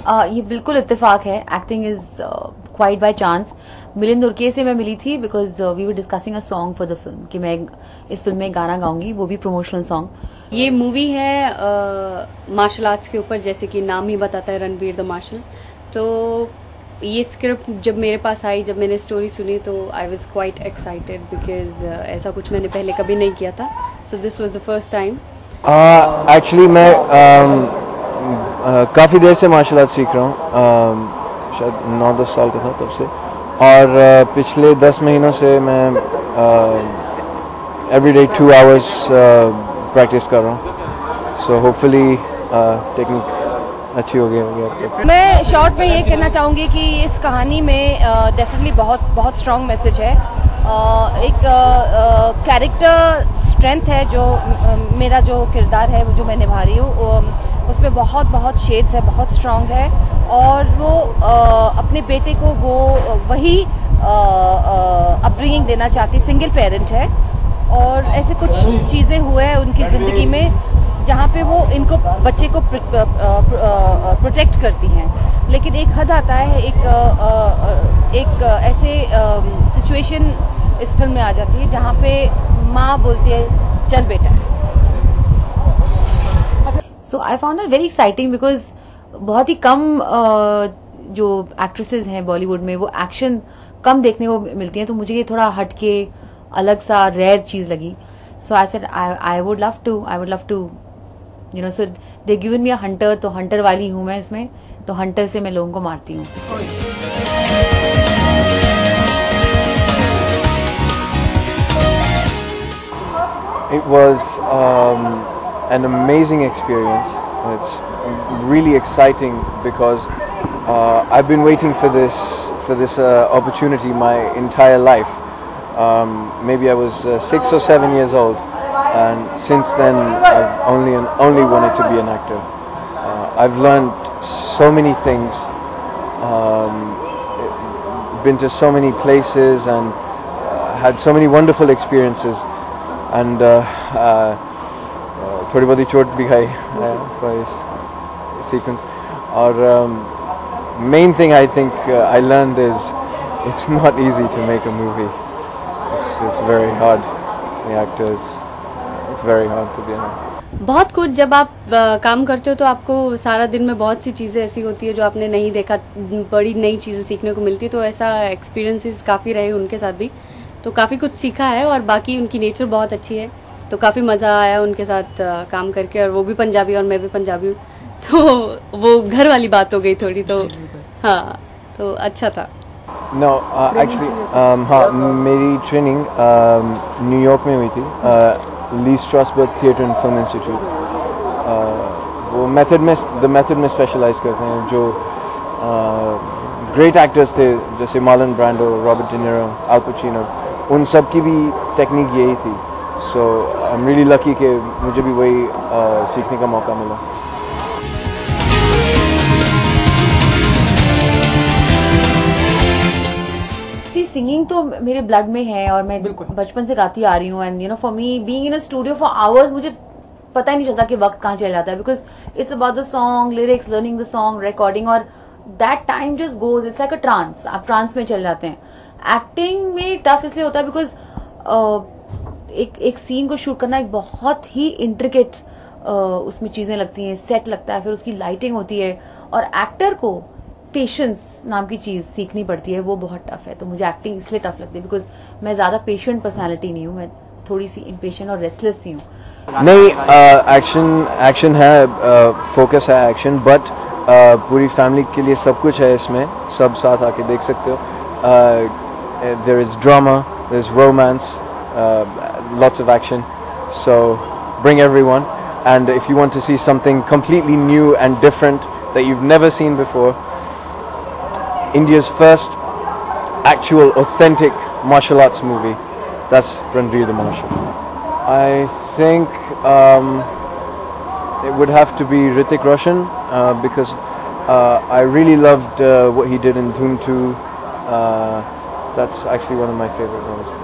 ये बिल्कुल इत्तेफाक है. Acting is quite by chance. Milind Urke से मैं मिली थी because we were discussing a song for the film कि मैं इस फिल्म में गाना गाऊंगी, वो भी प्रमोशनल सॉन्ग. ये मूवी है मार्शल आर्ट्स के ऊपर, जैसे कि नाम ही बताता है, रणवीर द मार्शल. तो ये स्क्रिप्ट जब मेरे पास आई, जब मैंने स्टोरी सुनी, तो I was quite excited because ऐसा कुछ मैंने पहले कभी नहीं किया था. So this was the first time. Actually मैं काफ़ी देर से मार्शल आर्ट सीख रहा हूँ, शायद 9-10 साल का था तब से. और पिछले 10 महीनों से मैं एवरीडे 2 hours प्रैक्टिस कर रहा हूँ. सो होपफुली टेक्निक अच्छी हो गई होगी. मैं शॉर्ट में ये कहना चाहूँगी कि इस कहानी में डेफिनेटली बहुत स्ट्रॉन्ग मैसेज है. एक कैरेक्टर स्ट्रेंथ है जो मेरा जो किरदार है, वो जो मैं निभा रही हूँ, उसमें बहुत शेड्स है, बहुत स्ट्रॉन्ग है. और वो अपने बेटे को वो वही अपब्रिंगिंग देना चाहती. सिंगल पेरेंट है और ऐसे कुछ चीज़ें हुए हैं उनकी ज़िंदगी में जहाँ पे वो इनको बच्चे को प्रोटेक्ट करती हैं. लेकिन एक हद आता है, एक ऐसे सिचुएशन इस फिल्म में आ जाती है जहाँ पे माँ बोलती है चल बेटा. So I found it very exciting because बहुत ही कम जो एक्ट्रेसेस हैं बॉलीवुड में वो एक्शन कम देखने को मिलती हैं, तो मुझे ये थोड़ा हटके अलग सा रेयर चीज लगी. So I said I would love to you know. So they given me a hunter, तो हंटर वाली हूं मैं इसमें, तो हंटर से मैं लोगों को मारती हूँ. It was an amazing experience. It's really exciting because I've been waiting for this opportunity my entire life. Maybe I was 6 or 7 years old, and since then I've only wanted to be an actor. I've learned so many things, been to so many places, and had so many wonderful experiences. And थोड़ी बहुत ही चोट भी खाई for this sequence. और main thing I think I learned is it's not easy to make a movie. It's very hard. The actors, it's very hard to be an actor. बहुत कुछ जब आप काम करते हो तो आपको सारा दिन में बहुत सी चीज़ें ऐसी होती है जो आपने नहीं देखा, बड़ी नई चीज़ें सीखने को मिलती है. तो ऐसा एक्सपीरियंसेस काफ़ी रहे उनके साथ भी, तो काफ़ी कुछ सीखा है. और बाकी उनकी नेचर बहुत अच्छी है, तो काफ़ी मज़ा आया उनके साथ काम करके. और वो भी पंजाबी और मैं भी पंजाबी हूँ, तो वो घर वाली बात हो गई थोड़ी. तो हाँ, तो अच्छा था. No, actually, हाँ, मेरी ट्रेनिंग न्यूयॉर्क में हुई थी, Lee Strasberg theatre and film institute. वो मेथड में स्पेशलाइज करते हैं. जो ग्रेट एक्टर्स थे जैसे Marlon Brando, Robert De Niro, Al Pacino, उन सब की भी टेक्निक यही थी. So I am really lucky कि मुझे भी वही सीखने का मौका मिला. सिंगिंग तो मेरे ब्लड में है और मैं बचपन से गाती आ रही हूँ. And you know for me being in a studio for hours, मुझे पता ही नहीं चलता कि वक्त कहाँ चला जाता है. Because it's about the song, lyrics, learning the song, recording, और that time just goes. It's like a trance. आप ट्रांस में चल जाते हैं. एक्टिंग में टफ इसलिए होता है बिकॉज एक सीन को शूट करना एक बहुत ही इंट्रिकेट उसमें चीजें लगती हैं, सेट लगता है, फिर उसकी लाइटिंग होती है, और एक्टर को पेशेंस नाम की चीज सीखनी पड़ती है. वो बहुत टफ है. तो मुझे एक्टिंग इसलिए टफ लगती है बिकॉज मैं ज्यादा पेशेंट पर्सनालिटी नहीं हूँ, मैं थोड़ी सी इम्पेशेंट और रेस्टलेस सी हूँ. नहीं, एक्शन है, फोकस है एक्शन, बट पूरी फैमिली के लिए सब कुछ है इसमें. सब साथ आके देख सकते हो. There is drama, there is romance, lots of action. So bring everyone. And if you want to see something completely new and different that you've never seen before, India's first actual authentic martial arts movie, that's Ranveer the Marshal. I think it would have to be Hrithik Roshan because I really loved what he did in Dhoom 2. That's actually one of my favorite roles.